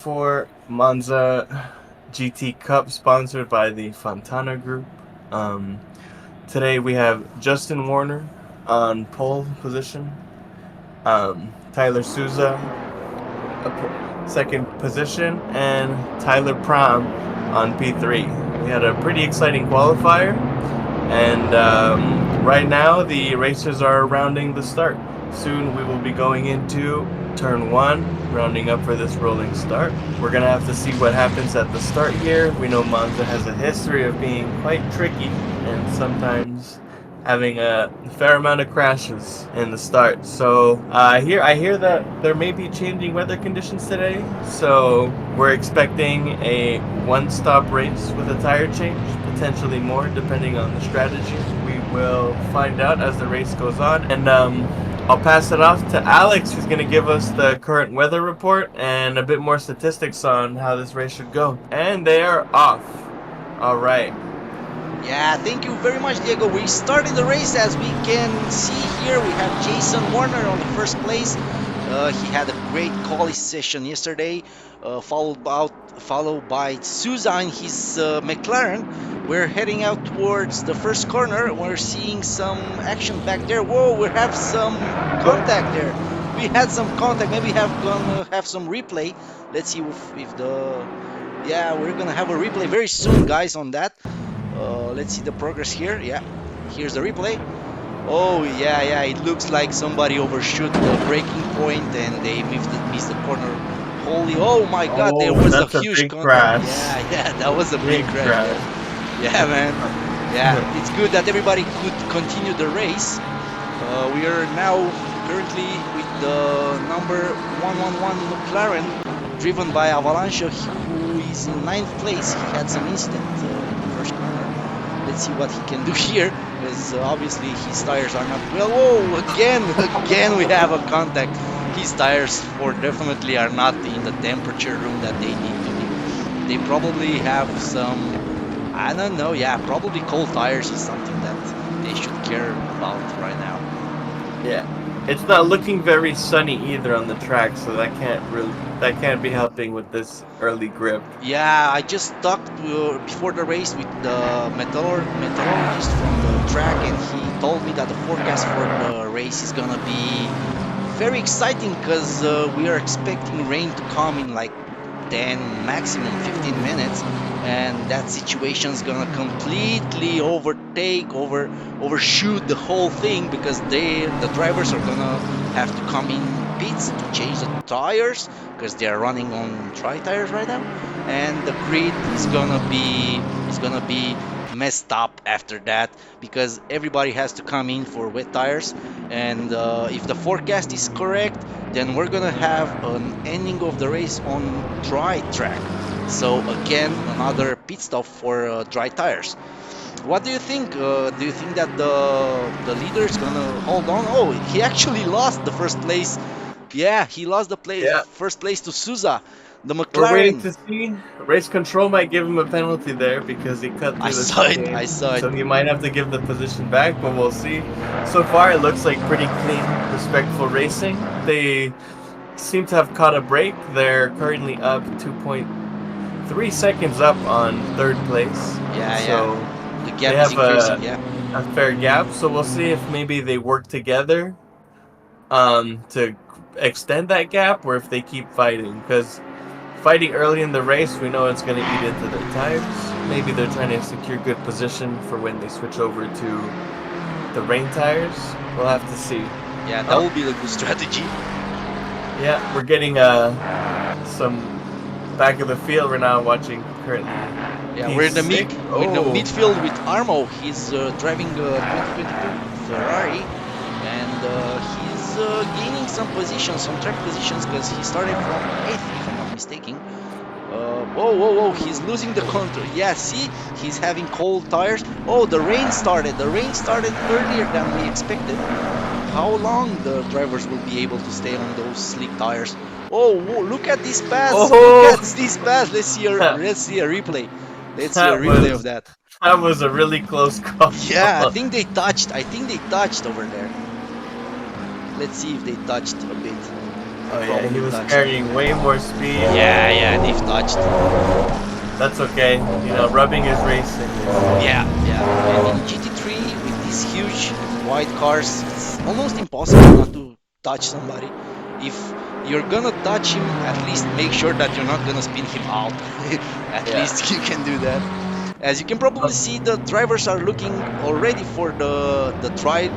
for Monza GT Cup sponsored by the Fontana Group. Um, Today we have Justin Warner on pole position, Tyler Souza second position, and Tyler Prom on P3. We had a pretty exciting qualifier, and right now the racers are rounding the start. Soon we will be going into turn one, rounding up for this rolling start. We're gonna have to see what happens at the start here. We know Monza has a history of being quite tricky and sometimes having a fair amount of crashes in the start. So I hear that there may be changing weather conditions today. So we're expecting a one-stop race with a tire change, potentially more depending on the strategy. We will find out as the race goes on, and I'll pass it off to Alex, who's going to give us the current weather report and a bit more statistics on how this race should go. And they are off. All right. Yeah, thank you very much, Diego. We started the race. As we can see here, we have Jason Warner on the first place. He had a great quali session yesterday, followed by Souza in his McLaren. We're heading out towards the first corner. We're seeing some action back there. Whoa, we have some contact there. We had some contact. Maybe gonna have some replay. Let's see if the we're gonna have a replay very soon, guys, on that. Let's see the progress here. Yeah, here's the replay. Oh yeah, it looks like somebody overshoot the braking point and they missed the corner. Holy, oh my God, there Oh, was a that's a huge big contact. crash. Yeah, that was a big Big crash crash. there. Yeah, man. Yeah, it's good that everybody could continue the race. We are now currently with the number 111 McLaren, driven by Avalansa, who is in ninth place. He had some incident in the first corner. Let's see what he can do here, because obviously his tires are not well. Whoa, again we have a contact. His tires for definitely are not in the temperature room that they need to be. They probably have some, I don't know, yeah, probably cold tires is something that they should care about right now. Yeah. It's not looking very sunny either on the track, so that can't be helping with this early grip. Yeah, I just talked before the race with the meteorologist from the track, and he told me that the forecast for the race is gonna be very exciting because we are expecting rain to come in like 10, maximum 15 minutes, and that situation is gonna completely overshoot the whole thing because the drivers are gonna have to come in pits to change the tires because they are running on dry tires right now, and the grid is gonna be messed up after that because everybody has to come in for wet tires, and if the forecast is correct, then we're gonna have an ending of the race on dry track. So again, another pit stop for dry tires. What do you think? Do you think that the leader is gonna hold on? Oh, he actually lost the first place. Yeah, he lost the Yeah. first place to Souza, the We're waiting McLaren. to see. Race control might give him a penalty there because he cut I through the saw it. chicane. I saw it. So he might have to give the position back, but we'll see. So far, it looks like pretty clean, respectful racing. They seem to have caught a break. They're currently up 2.3 seconds up on third place. Yeah, So yeah. The they gap is have increasing. Yeah. a fair gap. So we'll see if maybe they work together to extend that gap or if they keep fighting. Because fighting early in the race, we know it's going to eat into their tires. Maybe they're trying to secure good position for when they switch over to the rain tires. We'll have to see. Yeah, that Oh, will be the good strategy. yeah, we're getting some back of the field. We're now watching currently Yeah, we're in the P6. Oh, midfield with Armo. He's driving a 2022 Ferrari, and he's gaining some positions, some track positions, because he started from eighth, if I'm not mistaken. Whoa! He's losing the control. Yeah, see, he's having cold tires. Oh, the rain started. The rain started earlier than we expected. How long the drivers will be able to stay on those slick tires? Oh, whoa, look at this pass! Look oh, at this pass! Let's see a replay. Let's see a that replay of was that. that was a really close call. Yeah, I think they touched. I think they touched over there. Let's see if they touched a bit. Oh yeah, he Probably was touched. carrying way more speed. Yeah, yeah, they've touched. That's okay. You know, rubbing is racing. They say. Yeah, yeah. And in GT3 with these huge wide cars, it's almost impossible not to touch somebody. If you're gonna touch him, at least make sure that you're not gonna spin him out. At Yeah. least you can do that. As you can probably see, the drivers are looking already for the tried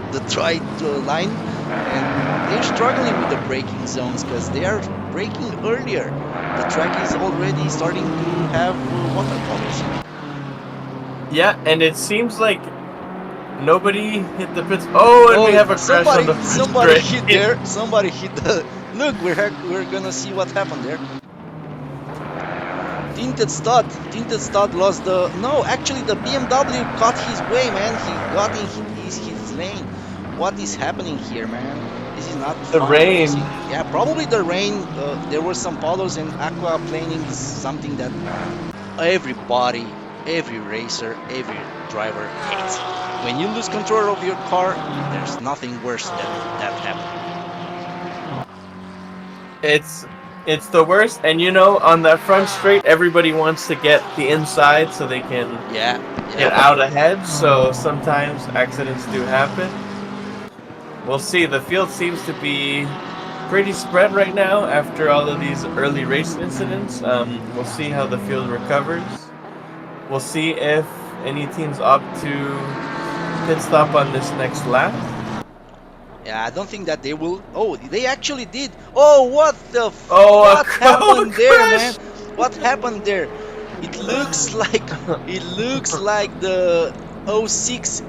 line, and they're struggling with the braking zones because they are braking earlier. The track is already starting to have water puddles. Yeah, and it seems like nobody hit the pits. Oh, and we Oh, have a crash on somebody the first somebody hit straight. there. Somebody hit the. Look, we're gonna see what happened there. Tinted Stud lost the. No, actually, the BMW caught his way, man. He got in his lane. What is happening here, man? This is not The fun rain. racing. Yeah, probably the rain. There were some puddles and aquaplaning, something that everybody, every racer, every driver hates. When you lose control of your car, there's nothing worse than that happening. It's it's the worst. And you know, on that front straight, everybody wants to get the inside so they can Yeah, get yeah. out ahead. So sometimes accidents do happen. We'll see. The field seems to be pretty spread right now after all of these early race incidents. We'll see how the field recovers. We'll see if any teams opt to pit stop on this next lap. Yeah, I don't think that they will. Oh, they actually did. Oh, what the? Oh, What oh, happened there, man? crash! What happened there? It looks like the '06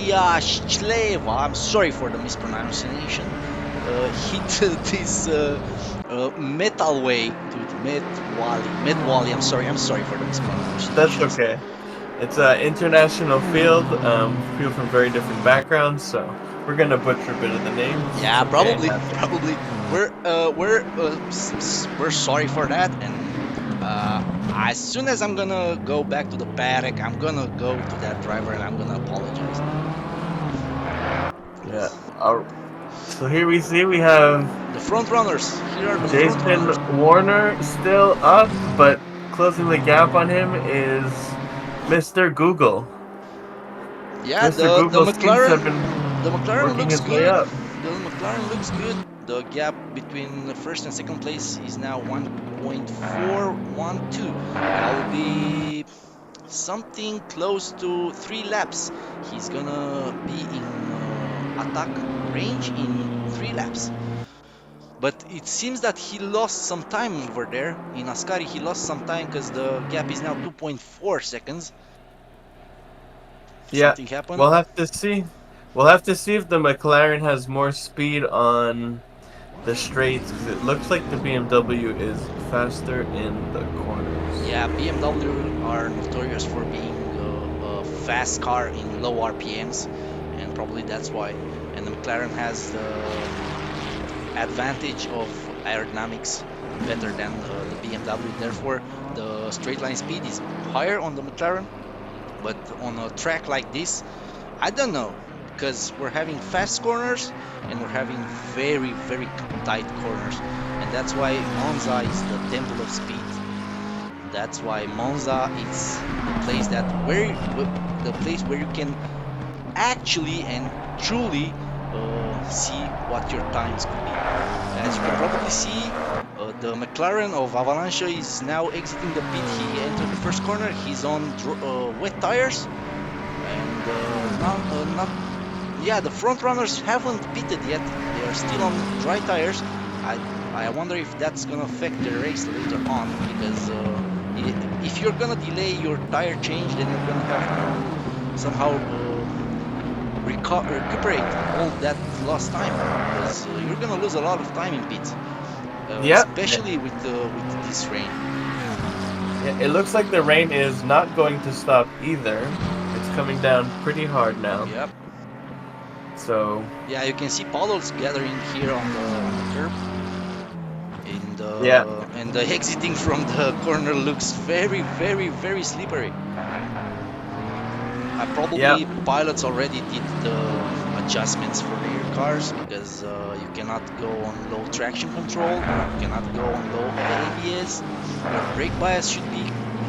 Vyacheslava. I'm sorry for the mispronunciation. Hit this metalway, dude. Medwally. I'm sorry for the That's mispronunciations. okay. It's an international field, people from very different backgrounds, so we're gonna butcher a bit of the names. Yeah, It's okay. probably. We're sorry for that, and as soon as I'm gonna go back to the paddock, I'm gonna go to that driver and I'm gonna apologize. Yeah. So here we see we have The front runners. Here are the front runners. Jason Warner still up, but closing the gap on him is Mr. Google. Yeah, Mr. the Google seems to have been McLaren working looks his way good. up. The McLaren looks good. The gap between the first and second place is now 1.412. I'll be something close to 3 laps. He's gonna be in attack range in 3 laps. But it seems that he lost some time over there. In Ascari, he lost some time because the gap is now 2.4 seconds. Yeah, Something happened. we'll have to see. We'll have to see if the McLaren has more speed on the straights because it looks like the BMW is faster in the corners. Yeah, BMW are notorious for being a fast car in low RPMs, and probably that's why. And the McLaren has the advantage of aerodynamics better than the BMW. Therefore, the straight line speed is higher on the McLaren. But on a track like this, I don't know, because we're having fast corners and we're having very, very tight corners, and that's why Monza is the temple of speed. That's why Monza is the place where you can actually and truly see what your times could be. As you can probably see, the McLaren of Avalansa is now exiting the pit. He entered the first corner. He's on wet tires, and yeah, the front runners haven't pitted yet. They are still on dry tires. I wonder if that's gonna affect the race later on, because if you're gonna delay your tire change, then you're gonna have to somehow recuperate all that lost time, because you're gonna lose a lot of time in pits, Yep. especially with this rain. Yeah, it looks like the rain is not going to stop either. It's coming down pretty hard now. Yep. So Yeah, you can see puddles gathering here on the curb. Yeah. And the exiting from the corner looks very, very, very slippery. Probably pilots already did the adjustments for their cars because you cannot go on low traction control, you cannot go on low ABS. Your brake bias should be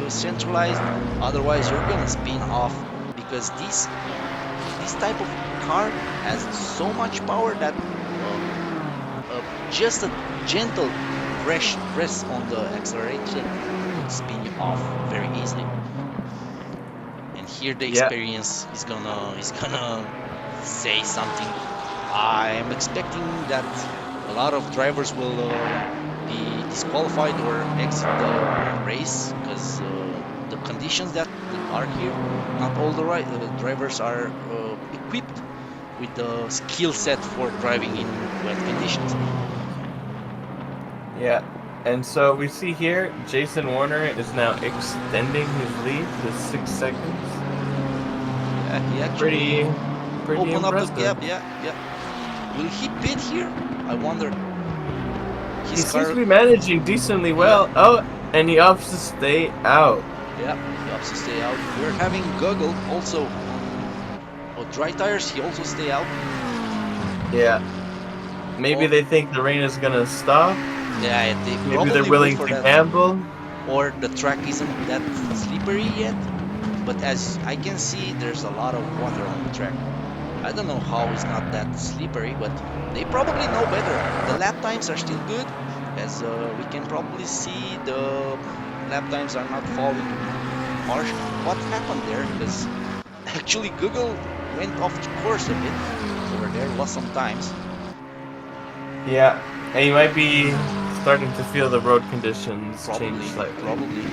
centralized, otherwise you're gonna spin off because this type of car has so much power that just a gentle press on the accelerator could spin you off very easily. And here the Yeah. experience is gonna say something. I'm expecting that a lot of drivers will be disqualified or exit the race because the conditions that are here, not all the drivers are equipped with the skill set for driving in wet conditions. Yeah. And so we see here, Jason Warner is now extending his lead to 6 seconds. Yeah, he actually Pretty opened up the impressive. gap. Yeah, yeah. Will he pit here? I wonder. He His seems car. to be managing decently well. Yeah, Oh, and he opts to stay out. yeah. He opts to stay out. We're having Goggle also on dry tires. He also stay out. Yeah. Maybe Or they think the rain is gonna stop. yeah, they Maybe they're probably wait willing for to that. gamble. Or the track isn't that slippery yet. But as I can see, there's a lot of water on the track. I don't know how it's not that slippery, but they probably know better. The lap times are still good, as we can probably see the lap times are not falling harsh. What happened there? Because actually Google went off the course a bit over there, lost some times. Yeah. And you might be starting to feel the road conditions change Probably, slightly. probably.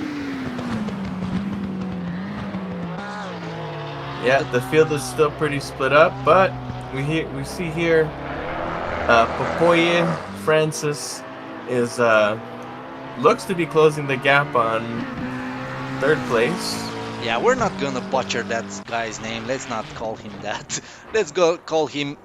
And Yeah, the field is still pretty split up, but we see here Popoye Francis is looks to be closing the gap on 3rd place. yeah, we're not gonna butcher that guy's name. Let's not call him that. Let's go call him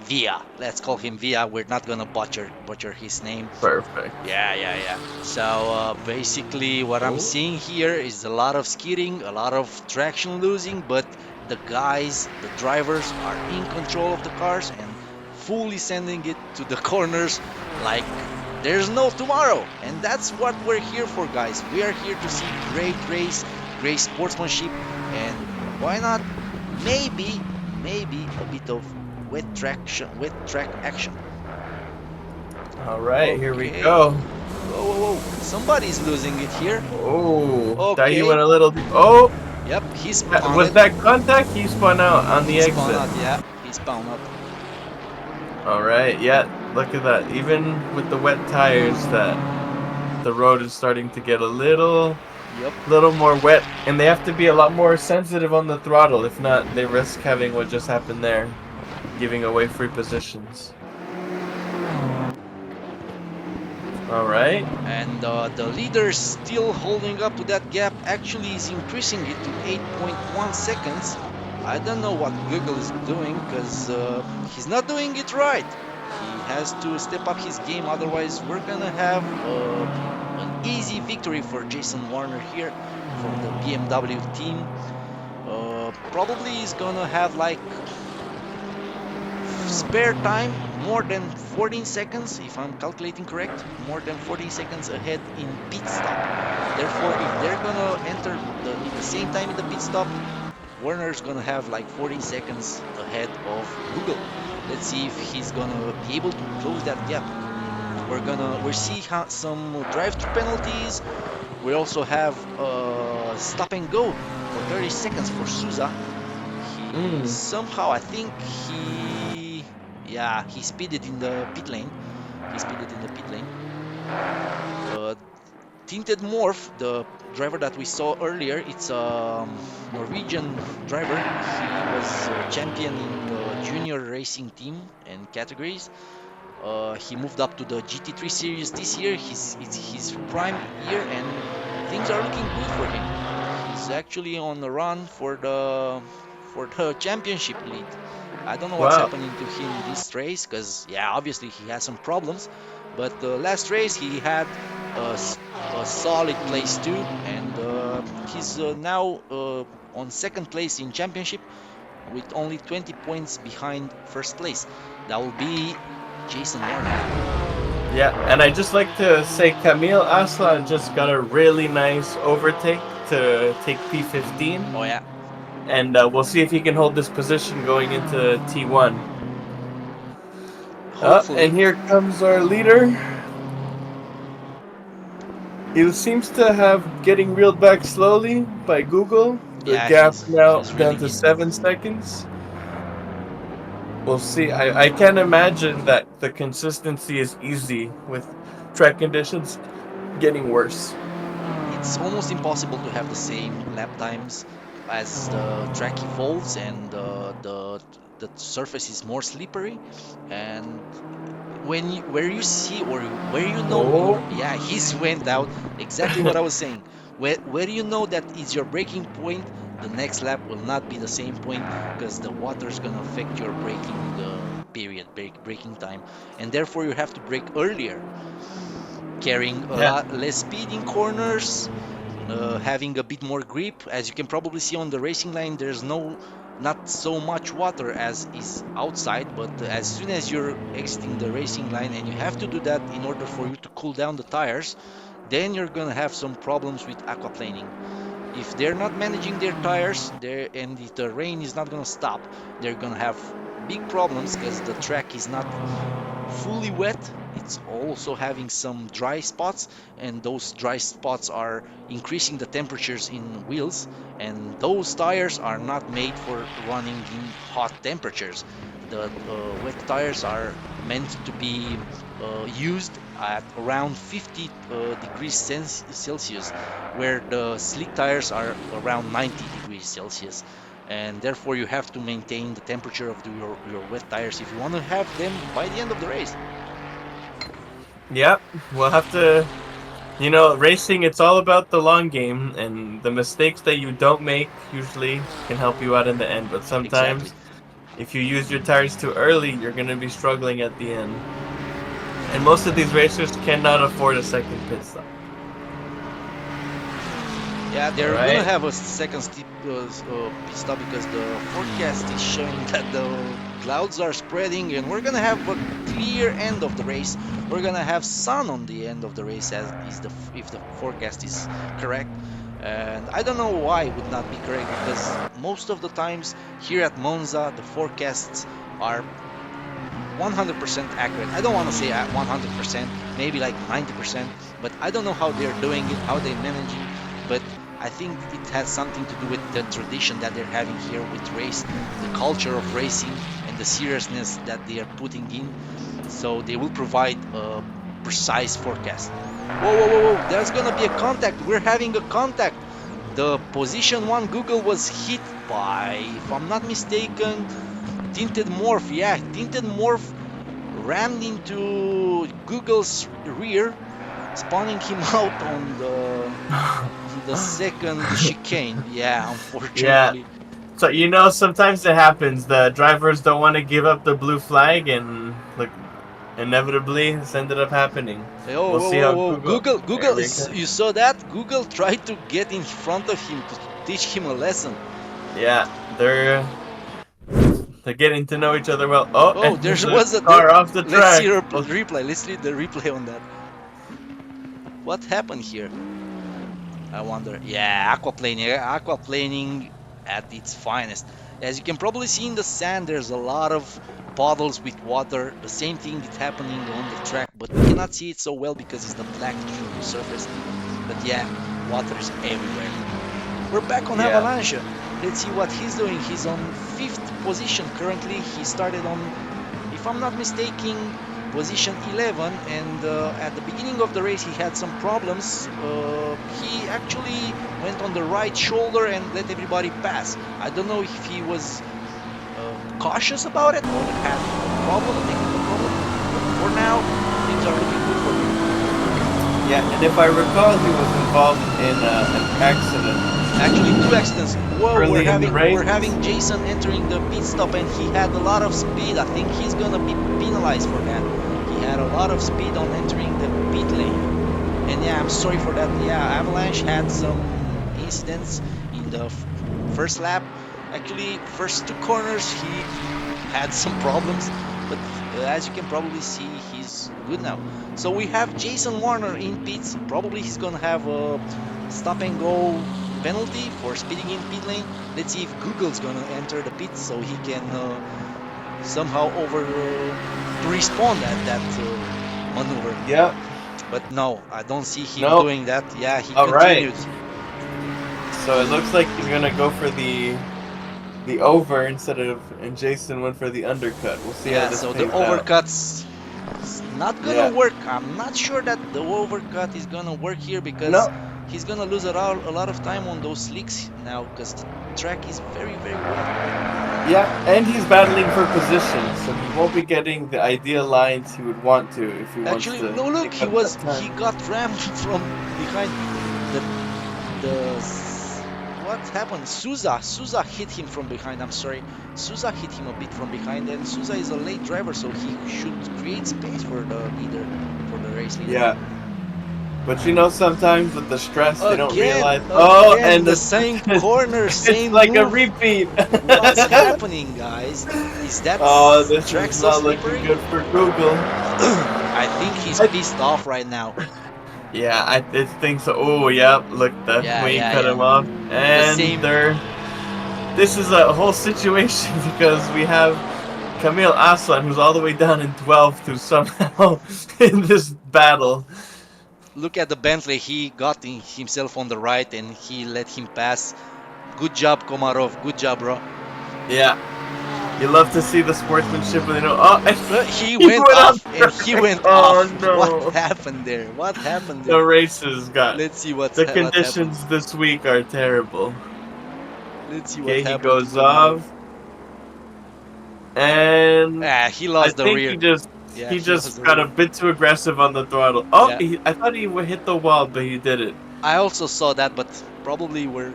Via. Let's call him Via. We're not gonna butcher his name. Perfect. Yeah, yeah, yeah. So basically, what I'm Oh. seeing here is a lot of skidding, a lot of traction losing, but the guys, the drivers, are in control of the cars and fully sending it to the corners like there's no tomorrow. And that's what we're here for, guys. We are here to see great race, great sportsmanship, and why not? Maybe a bit of wet track action. All right, here we Okay. go. Whoa, whoa, whoa. Somebody's losing it here. Oh, thought you Okay. went a little. Oh, Yep, he spun was it. that contact? He spun out on the He spun exit. out, yeah. He spun out. All right, yeah. Look at that. Even with the wet tires, that the road is starting to get a little Yep. more wet, and they have to be a lot more sensitive on the throttle. If not, they risk having what just happened there, giving away free positions. All right. And the leader still holding up to that gap. Actually is increasing it to 8.1 seconds. I don't know what Google is doing because he's not doing it right. He has to step up his game, otherwise we're gonna have an easy victory for Jason Warner here from the BMW team. Probably is gonna have like spare time more than 14 seconds, if I'm calculating correct, more than 14 seconds ahead in pit stop. Therefore, if they're gonna enter in the same time in the pit stop, Warner's gonna have like 14 seconds ahead of Google. Let's see if he's gonna be able to close that gap. We'll see some drive-through penalties. We also have stop and go for 30 seconds for Souza. He somehow, I think he speeded in the pit lane. Tinted Morph, the driver that we saw earlier, it's a Norwegian driver. He was a champion in the junior racing team and categories. He moved up to the GT3 series this year. It's his prime year, and things are looking good for him. He's actually on the run for the championship lead. I don't know what's happening to him this race, because yeah, obviously he has some problems. But the last race he had a solid place too, and he's now on second place in championship. with only 20 points behind first place. That will be Jason Warner. Yeah, and I just like to say Camille Aslan just got a really nice overtake to take P15, Oh yeah, and we'll see if he can hold this position going into T1. And hopefully. here comes our leader. He seems to have getting reeled back slowly by Google. The Yeah, gap now he's down reeling to in. 7 seconds. We'll see. I can't imagine that the consistency is easy with track conditions getting worse. It's almost impossible to have the same lap times as the track evolves and the surface is more slippery. And where you see or where you know Oh, your, yeah, he's went out, exactly what I was saying. Where you know that is your braking point, the next lap will not be the same point because the water is going to affect your braking period, braking time, and therefore you have to brake earlier, carrying a yeah. lot less speed in corners, having a bit more grip. As you can probably see on the racing line, there's not so much water as is outside, but as soon as you're exiting the racing line, and you have to do that in order for you to cool down the tires, then you're gonna have some problems with aquaplaning. If they're not managing their tires there, and if the rain is not gonna stop, they're gonna have big problems because the track is not fully wet. It's also having some dry spots, and those dry spots are increasing the temperatures in wheels, and those tires are not made for running in hot temperatures. The wet tires are meant to be used at around 50 degrees Celsius, where the slick tires are around 90 degrees Celsius, and therefore you have to maintain the temperature of your wet tires if you want to have them by the end of the race. Yep. We'll have to. Racing, it's all about the long game, and the mistakes that you don't make usually can help you out in the end. But Exactly. sometimes, if you use your tires too early, you're going to be struggling at the end. And most of these racers cannot afford a second pit stop. Yeah, All they're gonna right. have a second steep pit stop because the forecast is showing that the clouds are spreading, and we're gonna have a clear end of the race. We're gonna have sun on the end of the race, as is the if the forecast is correct. And I don't know why it would not be correct, because most of the times here at Monza the forecasts are 100% accurate. I don't want to say at 100%, maybe like 90%, but I don't know how they're doing it, how they're managing. But I think it has something to do with the tradition that they're having here with race, the culture of racing, and the seriousness that they are putting in. So they will provide a precise forecast. Whoa, whoa, whoa, whoa! There's gonna be a contact. We're having a contact. The position one Google was hit by, if I'm not mistaken, Tinted Morph. Yeah, Tinted Morph rammed into Google's rear, spawning him out on the second chicane. Yeah, Yeah. unfortunately. So sometimes it happens. The drivers don't want to give up the blue flag, and look, inevitably, it's ended up happening. Oh, We'll whoa, see whoa, how whoa! Google. Google, There we go. you saw that? Google tried to get in front of him to teach him a lesson. Yeah, they're getting to know each other well. Oh, Oh, and there there's a was a there. car off the Let's see track. a Well, replay. Let's read the replay on that. What happened here? I wonder. Yeah, aquaplaning at its finest. As you can probably see in the sand, there's a lot of puddles with water. The same thing is happening on the track, but we cannot see it so well because it's the black surface. But yeah, water is everywhere. We're back on yeah. Avalancha. Let's see what he's doing. He's on fifth position currently. He started on, if I'm not mistaken, position 11, and at the beginning of the race he had some problems. He actually went on the right shoulder and let everybody pass. I don't know if he was cautious about it or had a problem, a technical problem, but for now things are looking good for him. Yeah, and if I recall, he was involved in an accident Actually, two accidents. Whoa, we're early in the having race. we're having Jason entering the pit stop, and he had a lot of speed. I think he's gonna be penalized for that. He had a lot of speed on entering the pit lane. And yeah, I'm sorry for that. Yeah, Avalanche had some incidents in the first lap. Actually, first two corners he had some problems, but as you can probably see, he's good now. So we have Jason Warner in pits. Probably he's gonna have a stop and go penalty for speeding in pit lane. Let's see if Google's gonna enter the pit so he can somehow over to respond at that maneuver. Yep. But no, I don't see him Nope. doing that. Yeah, he All right. continued. So it looks like he's gonna go for the over and Jason went for the undercut. We'll see how Yeah, this so the pays out. overcuts not gonna Yeah. work. I'm not sure that the overcut is gonna work here because No. he's gonna lose a lot of time on those slicks now because the track is very, very wet. Yeah, and he's battling for position, so he won't be getting the ideal lines he would want to if he wants Actually, to no, look, pick up that he time. got rammed from behind. The what happened? Souza hit him from behind. I'm sorry, Souza hit him a bit from behind, and Souza is a late driver, so he should create space for the leader, for the race leader. Yeah. But you know, sometimes with the stress, they don't realize. Again, And the same corner, it's same like a move. repeat. What's happening, guys? Is that Oh, this track is so not slippery? looking good for Google. I think he's pissed off right now. Yeah, I think so. Oh, yeah, look, that's Yeah, when you yeah, cut yeah. him off. And same- this is a whole situation because we have Camille Aslan, who's all the way down in 12th, who's somehow in this battle. Look at the Bentley. He got himself on the right and he let him pass. Good job, Komarov. Good job, bro. Yeah. You love to see the sportsmanship when they know. Oh, and He went off and he went oh, off. no. What happened there? What happened The there? races got. Let's see what The happened. conditions this week are terrible. Let's see what Okay, he happened. goes to Komarov. off. And He I lost the think rear. he just Yeah, he lost just the got a rear. bit too aggressive on the throttle. Oh, Yeah. I thought he would hit the wall, but he did it. I also saw that, but probably we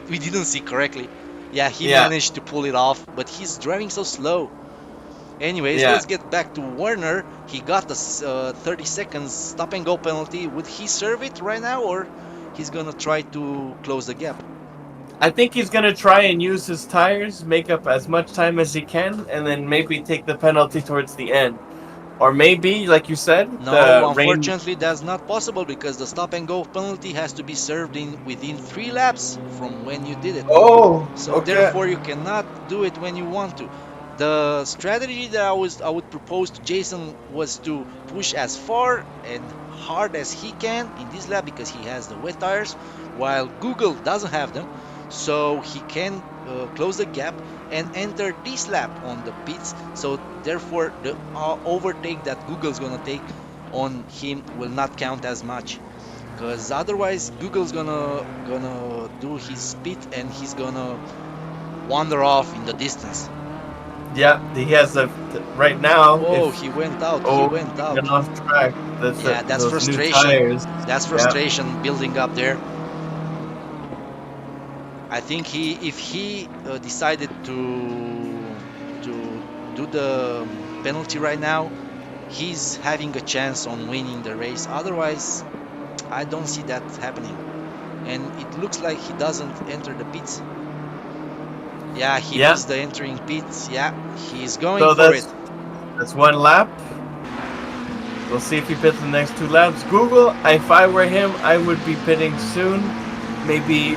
didn't see correctly. Yeah, he Yeah. managed to pull it off, but he's driving so slow. Anyways, Yeah. let's get back to Warner. He got the 30 seconds stop and go penalty. Would he serve it right now, or he's gonna try to close the gap? I think he's gonna try and use his tires, make up as much time as he can, and then maybe take the penalty towards the end. Or maybe, like you said, No, the rain. unfortunately, that's not possible because the stop and go penalty has to be served in within 3 laps from when you did it. Oh, So okay. therefore, you cannot do it when you want to. The strategy that I would propose to Jason was to push as far and hard as he can in this lap because he has the wet tires, while Google doesn't have them. So he can close the gap and enter this lap on the pits. So therefore, the overtake that Google's gonna take on him will not count as much. Because otherwise, Google's gonna do his speed and he's gonna wander off in the distance. Yeah, he has a right now. Oh, he went out. Oh, He went out. Went off track. Yeah, that's those new frustration. tires. That's frustration building up there. I think if he decided to do the penalty right now, he's having a chance on winning the race. Otherwise, I don't see that happening. And it looks like he doesn't enter the pits. Yeah, he missed the entering pits. Yeah, he's going for it. That's one lap. We'll see if he pits the next 2 laps. Google, if I were him, I would be pitting soon. Maybe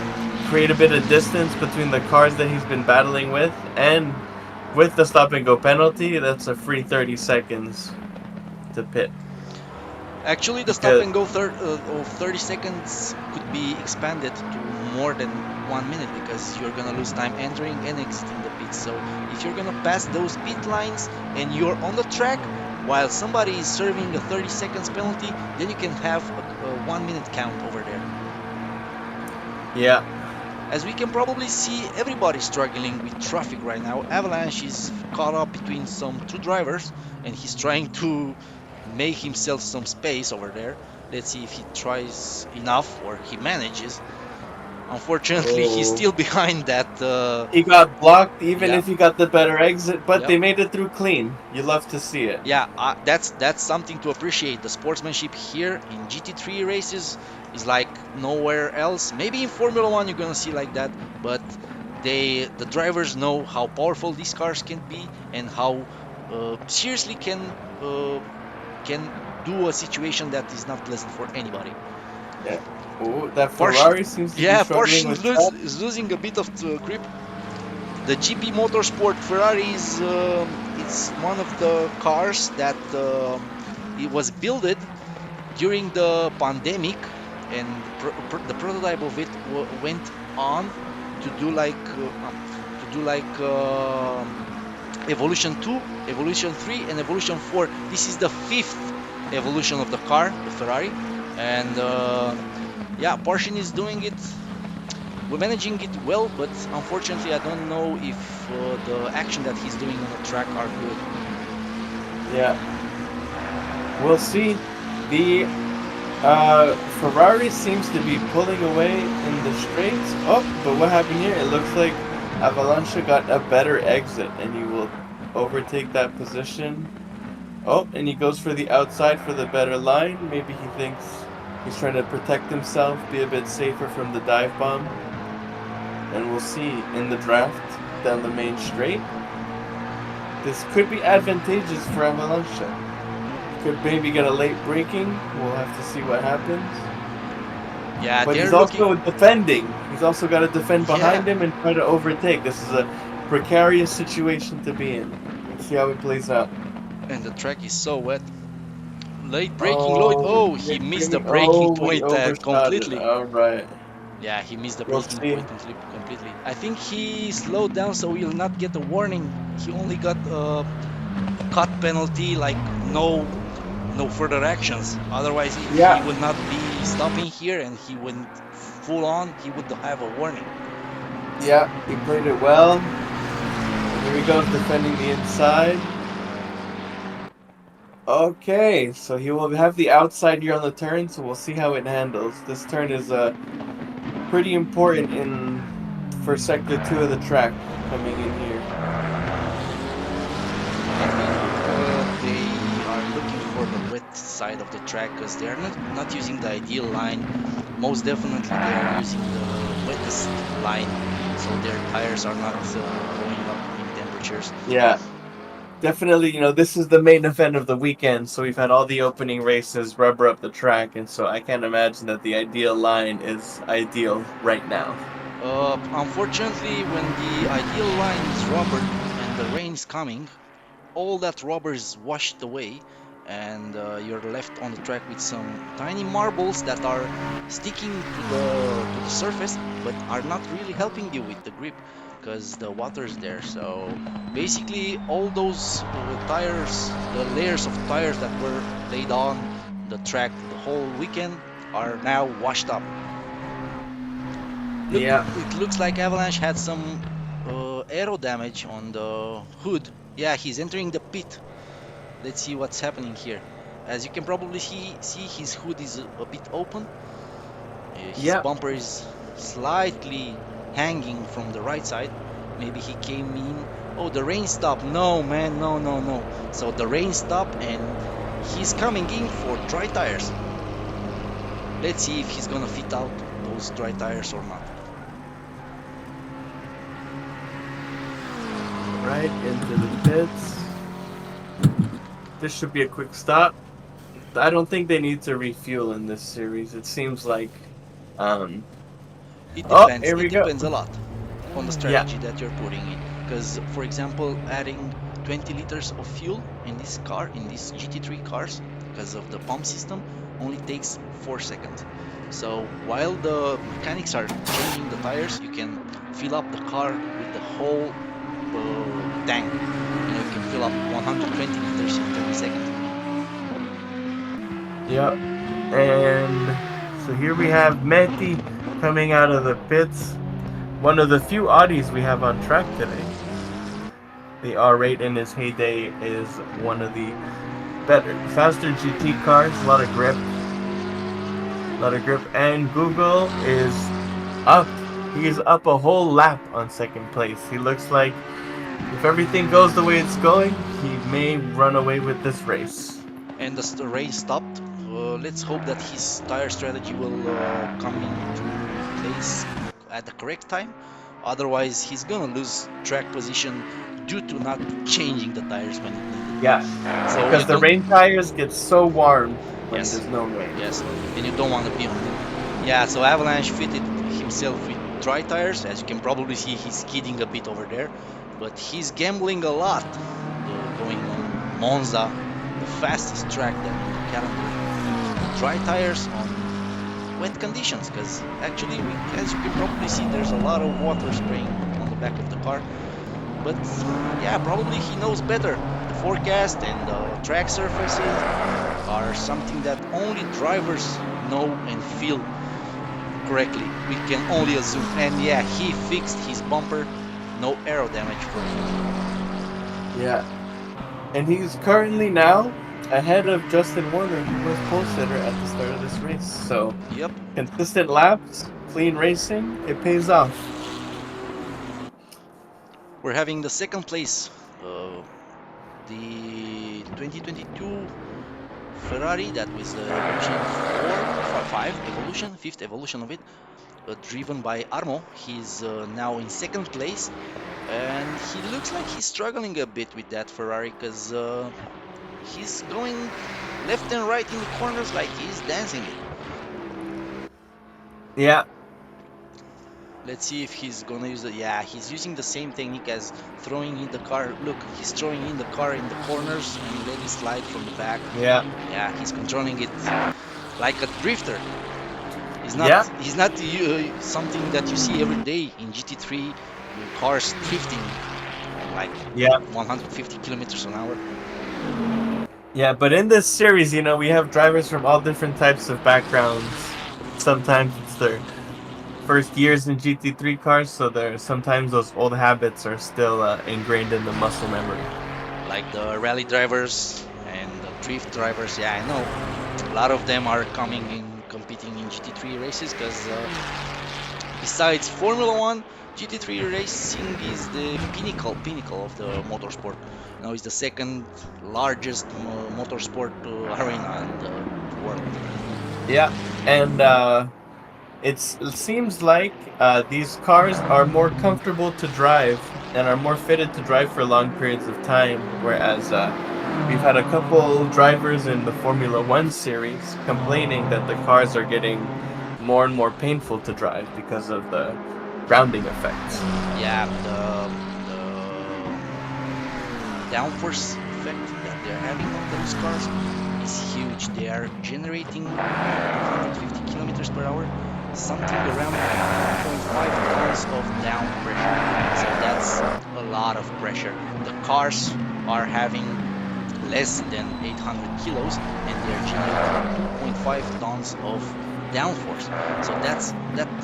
create a bit of distance between the cars that he's been battling with, and with the stop and go penalty, that's a free 30 seconds to pit. Actually, the stop and go of 30 seconds could be expanded to more than 1 minute because you're gonna lose time entering and exiting the pits. So if you're gonna pass those pit lines and you're on the track while somebody is serving a 30 seconds penalty, then you can have a 1 minute count over there. Yeah. As we can probably see, everybody's struggling with traffic right now. Avalanche is caught up between some 2 drivers and he's trying to make himself some space over there. Let's see if he tries enough or he manages. Unfortunately, he's still behind that. He got blocked even if he got the better exit, but they made it through clean. You love to see it. Yeah, that's something to appreciate. The sportsmanship here in GT3 races is like nowhere else. Maybe in Formula 1 you're gonna see like that, but The drivers know how powerful these cars can be and how seriously can do a situation that is not pleasant for anybody. Yeah. Oh, that Porsche, Ferrari seems to be yeah, struggling Porsche with track. is losing a bit of grip. The GP Motorsport Ferrari is it's one of the cars that it was built during the pandemic, and the prototype of it went on to do Evolution 2, Evolution 3, and Evolution 4. This is the fifth evolution of the car, the Ferrari, and yeah, Porsche is doing it. We're managing it well, but unfortunately, I don't know if the action that he's doing on the track are good. Yeah, we'll see. The Ferrari seems to be pulling away in the straights. Oh, but what happened here? It looks like Avalansa got a better exit, and he will overtake that position. Oh, and he goes for the outside for the better line. Maybe he thinks he's trying to protect himself, be a bit safer from the dive bomb. And we'll see in the draft down the main straight. This could be advantageous for Avalancha. Could maybe get a late braking. We'll have to see what happens. Yeah, But he's they're looking. also defending. He's also got to defend Yeah, behind him and try to overtake. This is a precarious situation to be in. Let's see how it plays out. and the track is so wet. Late braking, Lloyd. Oh, Oh, he missed the breaking oh, we point overshot it. completely. All right. Yeah, he missed the We'll breaking see. point completely. I think he slowed down so he'll not get a warning. He only got a cut penalty, like no further actions. Otherwise, if he Yeah, would not be stopping here and he went full on, he would have a warning. yeah, he played it well. Here he goes defending the inside. Okay, so he will have the outside here on the turn, so we'll see how it handles. This turn is pretty important in for sector 2 of the track coming in here. I think they are looking for the wet side of the track because they are not using the ideal line. Most definitely, they are using the wettest line, so their tires are not going up in temperatures. Yeah, definitely, this is the main event of the weekend, so we've had all the opening races rubber up the track, and so I can't imagine that the ideal line is ideal right now. Unfortunately, when the ideal line is rubbered and the rain is coming, all that rubber is washed away, and you're left on the track with some tiny marbles that are sticking to the surface, but are not really helping you with the grip because the water is there. So basically, all those tires, the layers of tires that were laid on the track the whole weekend, are now washed up. Look, Yeah, it looks like Avalanche had some aero damage on the hood. Yeah, he's entering the pit. Let's see what's happening here. As you can probably see his hood is a bit open. His yeah, bumper is slightly hanging from the right side. Maybe he came in. Oh, the rain stopped. No, man, no, no, no. So the rain stopped and he's coming in for dry tires. Let's see if he's gonna fit out those dry tires or not. right into the pits. This should be a quick stop. I don't think they need to refuel in this series. It seems like, um, It oh, depends. here It we go. depends a lot on the Yeah, strategy that you're putting in. Because, for example, adding 20 liters of fuel in this car, in these GT3 cars, because of the pump system, only takes 4 seconds. So while the mechanics are changing the tires, you can fill up the car with the whole tank. You can fill up 120 liters in 30 seconds. yep. And so here we have Meti coming out of the pits. One of the few Audis we have on track today. The R8 in his heyday is one of the better, faster GT cars. A lot of grip. And Google is up. He is up a whole lap on second place. He looks like if everything goes the way it's going, he may run away with this race. And the rain stopped. Let's hope that his tire strategy will come into place at the correct time. Otherwise, he's gonna lose track position due to not changing the tires when it needed. Yeah, So you because the don't. rain tires get so warm when Yes, there's no rain. yes, and you don't want to be on them. Yeah, so Avalanche fitted himself with dry tires. As you can probably see, he's skidding a bit over there, but he's gambling a lot, going on Monza, the fastest track that on the calendar, to put dry tires on wet conditions. Because actually, as you can probably see, there's a lot of water spraying on the back of the car. But yeah, probably he knows better. The forecast and the track surfaces are something that only drivers know and feel correctly. We can only assume. And yeah, he fixed his bumper. No aero damage for him. Yeah, and he's currently now ahead of Justin Warner, who was pole sitter at the start of this race. So Yep. consistent laps, clean racing, it pays off. We're having the second place. The 2022 Ferrari, that was the Evolution 5 evolution, fifth evolution of it, driven by Armo. He's now in second place, and he looks like he's struggling a bit with that Ferrari because he's going left and right in the corners like he's dancing it. Yeah, Let's see if he's gonna use it. Yeah, he's using the same technique as throwing in the car. Look, he's throwing in the car in the corners and let it slide from the back. yeah, Yeah, he's controlling it like a drifter. He's not. yeah, He's not something that you see every day in GT3. Cars drifting like yeah, 150 kilometers an hour. yeah. But in this series, we have drivers from all different types of backgrounds. Sometimes it's their first years in GT3 cars, so sometimes those old habits are still ingrained in the muscle memory. Like the rally drivers and the drift drivers. Yeah, I know. A lot of them are coming in competing in GT3 races because besides Formula One, GT3 racing is the pinnacle of the motorsport. It's the second largest motorsport arena in the world. Yeah, and it seems like these cars are more comfortable to drive and are more fitted to drive for long periods of time, whereas we've had a couple drivers in the Formula One series complaining that the cars are getting more and more painful to drive because of the grounding effects. Yeah, the downforce effect that they're having on those cars is huge. They are generating 150 kilometers per hour, something around 1.5 tons of down pressure. So that's a lot of pressure. The cars are having less than 800 kilos and they're generating 2.5 tons of downforce. So that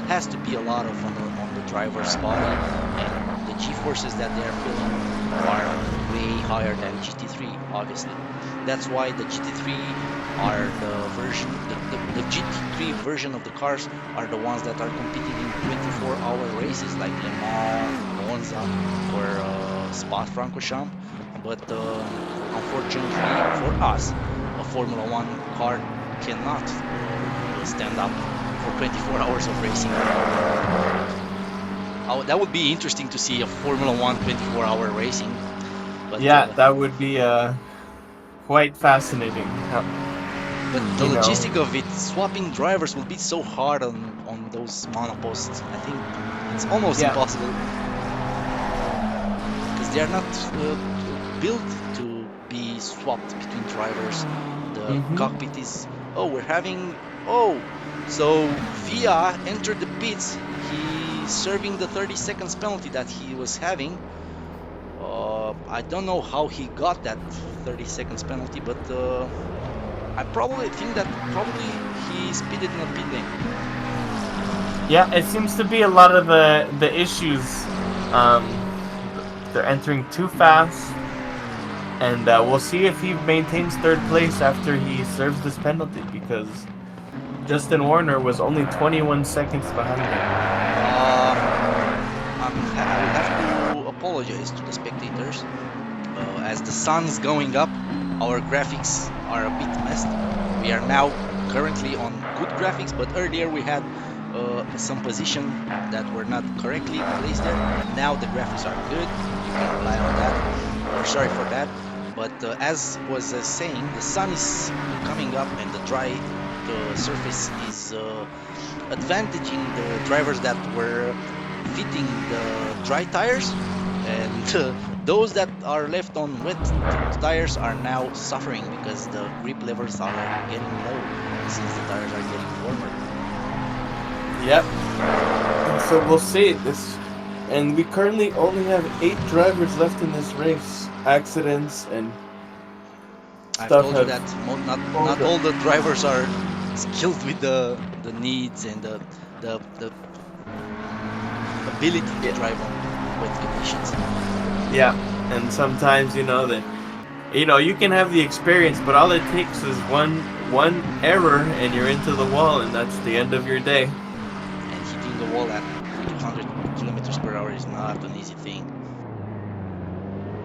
has to be a lot of on the driver's body, and the G-forces that they're feeling are way higher than GT3, obviously. That's why the GT3 are the GT3 version of the cars are the ones that are competing in 24-hour races like Le Mans, Monza, or Spa-Francorchamps. But unfortunately for us, a Formula One car cannot stand up for 24 hours of racing. That would be interesting to see a Formula One 24-hour racing. But Yeah, that would be quite fascinating. but the logistic of it, swapping drivers, will be so hard on those monoposts. I think it's almost impossible because they are not built to be swapped between drivers. The cockpit is. Oh, we're having. Oh, so Via entered the pits. He's serving the 30 seconds penalty that he was having. I don't know how he got that 30 seconds penalty, but I probably think that he speeded in the pit lane. Yeah, it seems to be a lot of the issues. They're entering too fast, and we'll see if he maintains third place after he serves this penalty, because Justin Warner was only 21 seconds behind him. I will have to apologize to the spectators. As the sun's going up, our graphics are a bit messed. We are now currently on good graphics, but earlier we had some position that were not correctly placed there. Now the graphics are good. You can rely on that. Or sorry for that. But as was saying, the sun is coming up and the surface is advantaging the drivers that were fitting the dry tires, and those that are left on wet tires are now suffering because the grip levels are getting low since the tires are getting warmer. Yep. So we'll see this, and we currently only have 8 drivers left in this race. Accidents and I've stuff told you have that not pulled all up. the drivers are skilled with the needs and the ability to Yeah, drive on wet conditions. yeah. And sometimes that you can have the experience, but all it takes is one error, and you're into the wall, and that's the end of your day. And hitting the wall at 200 kilometers per hour is not an easy thing.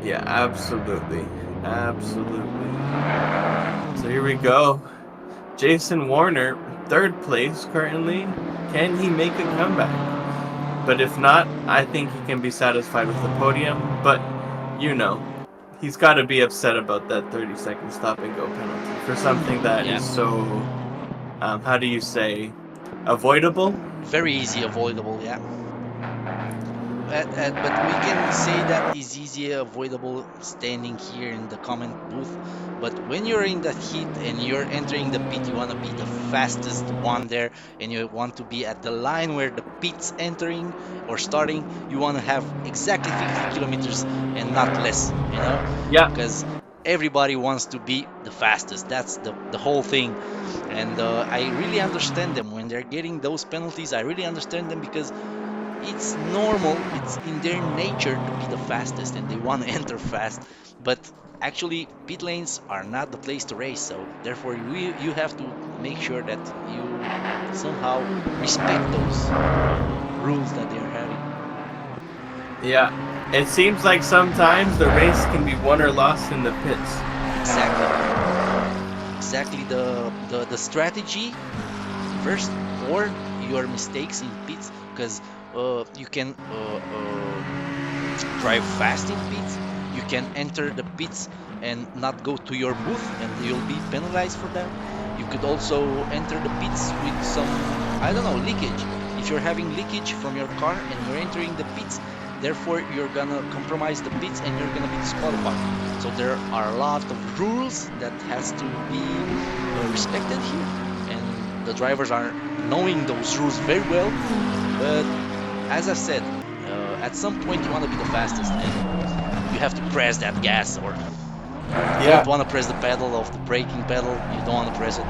Yeah, absolutely, absolutely. So here we go. Jason Warner, 3rd place currently. Can he make a comeback? But if not, I think he can be satisfied with the podium. But, he's got to be upset about that 30-second stop and go penalty for something that Yeah, is so, how do you say, avoidable? very easy avoidable. Yeah. But we can say that is easy avoidable standing here in the comment booth. But when you're in that heat and you're entering the pit, you want to be the fastest one there, and you want to be at the line where the pit's entering or starting. You want to have exactly 50 kilometers and not less, Yeah, because everybody wants to be the fastest. That's the whole thing. And I really understand them when they're getting those penalties. I really understand them because it's normal, it's in their nature to be the fastest and they want to enter fast. But actually, pit lanes are not the place to race, so therefore you have to make sure that you somehow respect those rules that they are having. yeah. It seems like sometimes the race can be won or lost in the pits. Exactly, exactly the strategy first, or your mistakes in pits, because you can drive fast in pits. You can enter the pits and not go to your booth, and you'll be penalized for that. You could also enter the pits with some, I don't know, leakage. If you're having leakage from your car and you're entering the pits, therefore you're gonna compromise the pits and you're gonna be disqualified. So there are a lot of rules that has to be respected here, and the drivers are knowing those rules very well. But as I said, at some point you want to be the fastest, and you have to press that gas, or you don't Yeah, want to press the pedal of the braking pedal. You don't want to press it.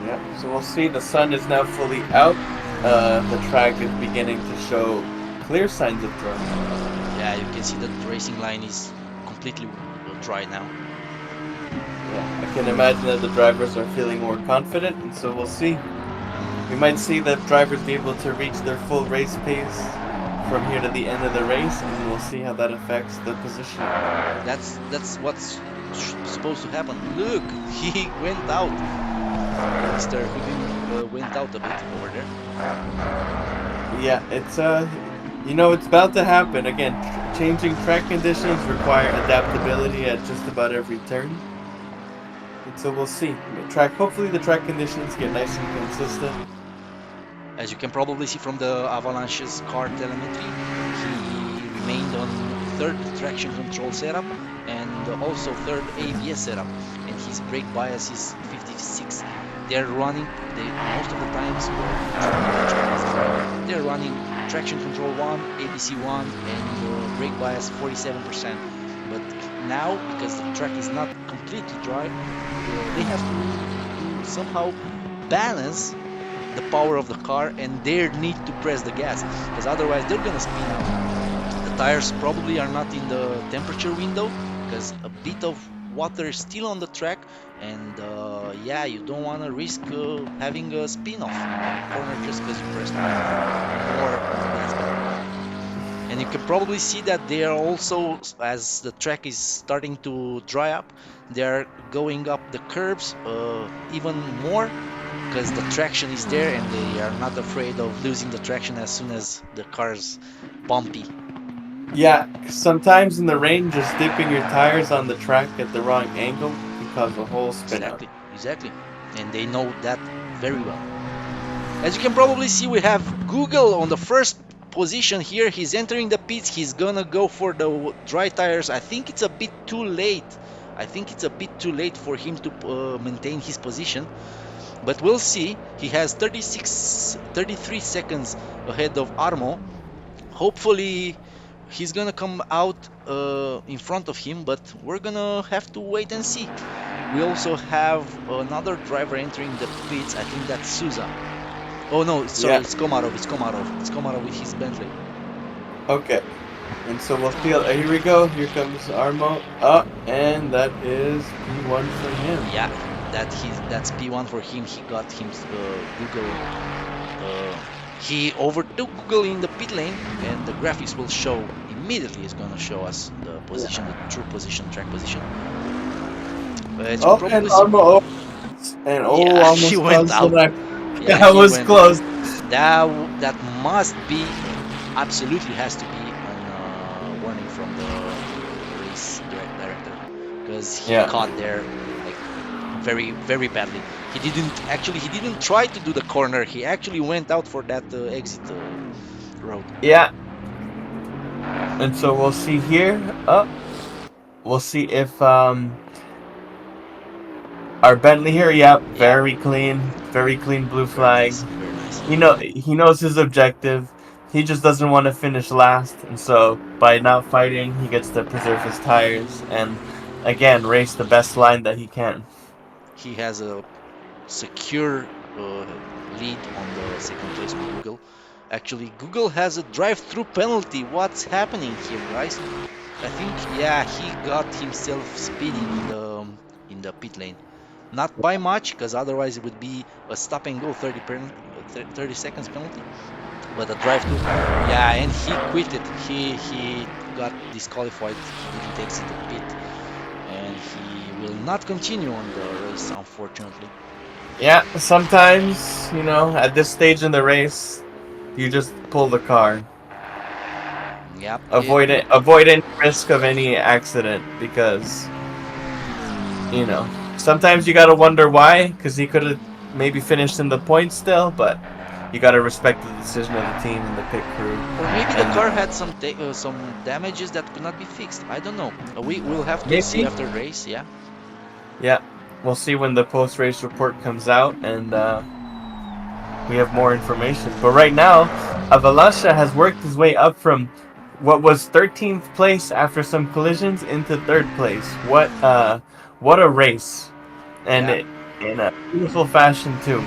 yeah. So we'll see. The sun is now fully out. The track is beginning to show clear signs of dry. Yeah, you can see that the racing line is completely dry now. Yeah, I can imagine that the drivers are feeling more confident, and so we'll see. We might see the drivers be able to reach their full race pace from here to the end of the race, and we'll see how that affects the position. That's what's supposed to happen. Look, he went out. Mr. Houdin went out a bit over there. Yeah, it's about to happen again. Changing track conditions require adaptability at just about every turn, and so we'll see. Hopefully, the track conditions get nice and consistent. As you can probably see from the Avalanche's car telemetry, he remained on third traction control setup and also third ABS setup, and his brake bias is 56. They're running, most of the times they're running traction control 1, ABC 1, and brake bias 47%. But now, because the track is not completely dry, they have to somehow balance the power of the car and their need to press the gas, because otherwise they're gonna spin out. The tires probably are not in the temperature window because a bit of water is still on the track, and yeah, you don't want to risk having a spin off on a corner just because you pressed more on the gas pedal. And you can probably see that they are also, as the track is starting to dry up, they are going up the curbs even more because the traction is there and they are not afraid of losing the traction as soon as the car's bumpy. Yeah, sometimes in the rain, just dipping your tires on the track at the wrong angle can cause a whole spin out. Exactly, exactly. And they know that very well. As you can probably see, we have Google on the first position here. He's entering the pits. He's gonna go for the dry tires. I think it's a bit too late. I think it's a bit too late for him to maintain his position. But we'll see. He has 33 seconds ahead of Armo. Hopefully, he's gonna come out in front of him, but we're gonna have to wait and see. We also have another driver entering the pits. I think that's Souza. Oh no, sorry, Yeah. it's Komarov. It's Komarov. It's Komarov with his Bentley. Okay. And so we'll feel. Here we go. Here comes Armo. Up, and that is P1 for him. Yeah, that's P1 for him. He got him Google. He overtook Google in the pit lane, and the graphics will show immediately. It's gonna show us the position, the true position, track position. As you can Oh, and probably see, Armo. And yeah, he almost went caused the out. wreck. Yeah, That he was went out. close. That must be, absolutely has to be a warning from the race director, because he Yeah. caught there like very very badly. He didn't try to do the corner. He actually went out for that exit road. Yeah. And so we'll see here. We'll see if our Bentley here. Yep. Yeah, Very clean blue very flag. nice, very nice. He knows his objective. He just doesn't want to finish last, and so by not fighting, he gets to preserve his tires and again race the best line that he can. He has a secure lead on the second place with Google. Actually, Google has a drive-through penalty. What's happening here, guys? I think, yeah, he got himself speeding in the pit lane. Not by much, because otherwise it would be a stop and go 30 seconds penalty. But a drive-through, yeah, and he quit it. He got disqualified. He didn't exit the pit, and he will not continue on the race, unfortunately. Yeah, sometimes at this stage in the race, you just pull the car. Yep. Avoid any risk of any accident because sometimes you gotta wonder why, because he could have maybe finished in the points still, but you gotta respect the decision of the team and the pit crew. Or maybe the And car had some damages that could not be fixed. I don't know. We will have to see maybe, after the race. Yeah. yeah, we'll see when the post-race report comes out and we have more information. But right now, Avalansa has worked his way up from what was 13th place after some collisions into 3rd place. What a race, and Yeah. it in a beautiful fashion too.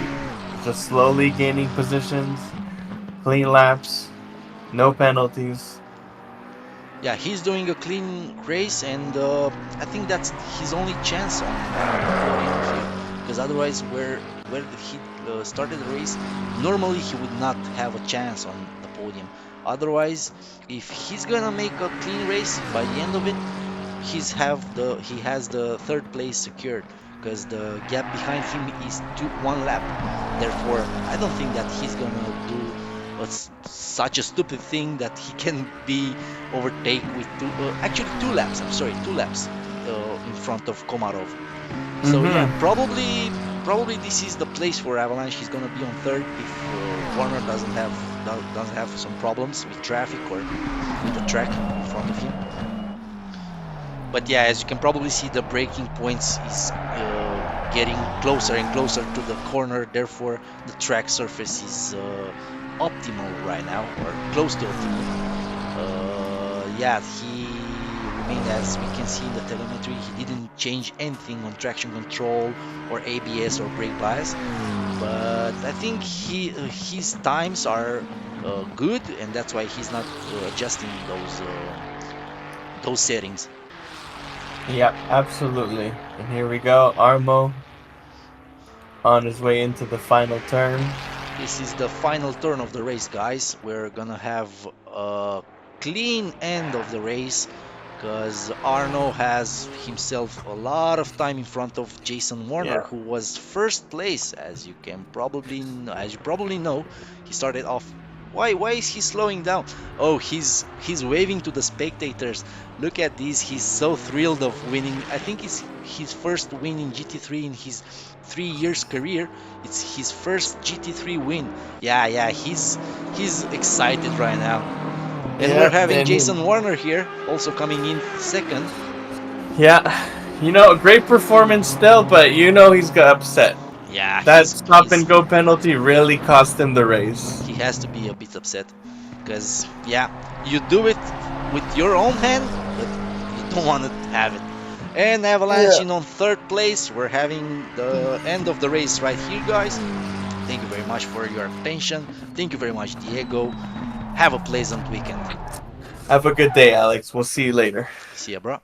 Just slowly gaining positions, clean laps, no penalties. Yeah, he's doing a clean race, and I think that's his only chance on the podium here. Because otherwise, where he started the race, normally he would not have a chance on the podium. Otherwise, if he's gonna make a clean race by the end of it, he has the 3rd place secured. Because the gap behind him is 1 lap. Therefore, I don't think that he's gonna do such a stupid thing that he can be overtake with actually 2 laps. I'm sorry, 2 laps in front of Komarov. So yeah, Mm-hmm. probably this is the place for Avalanche. He's gonna be on 3rd if Warner doesn't have some problems with traffic or with the track in front of him. But yeah, as you can probably see, the braking points is getting closer and closer to the corner. Therefore, the track surface is optimal right now, or close to optimal. Yeah, he remained, as we can see in the telemetry, he didn't change anything on traction control or ABS or brake bias. But I think his times are good, and that's why he's not adjusting those settings. Yep, absolutely. And here we go, Armo on his way into the final turn. This is the final turn of the race, guys. We're gonna have a clean end of the race because Arno has himself a lot of time in front of Jason Warner, Yeah. who was first place, as you can probably as you probably know. He started off. Why is he slowing down? Oh, he's waving to the spectators. Look at this. He's so thrilled of winning. I think it's his first win in GT3 in his 3 years career. It's his first GT3 win. Yeah, he's excited right now. And we're Yeah. having And Jason Warner here, also coming in second. yeah, great performance still, but he's got upset. Yeah, That stop and go penalty really cost him the race. he has to be a bit upset because yeah, you do it with your own hand, but you don't want to have it. And Avalanche Yeah. in on third place. We're having the end of the race right here, guys. Thank you very much for your attention. Thank you very much, Diego. Have a pleasant weekend. Have a good day, Alex. We'll see you later. See ya, bro.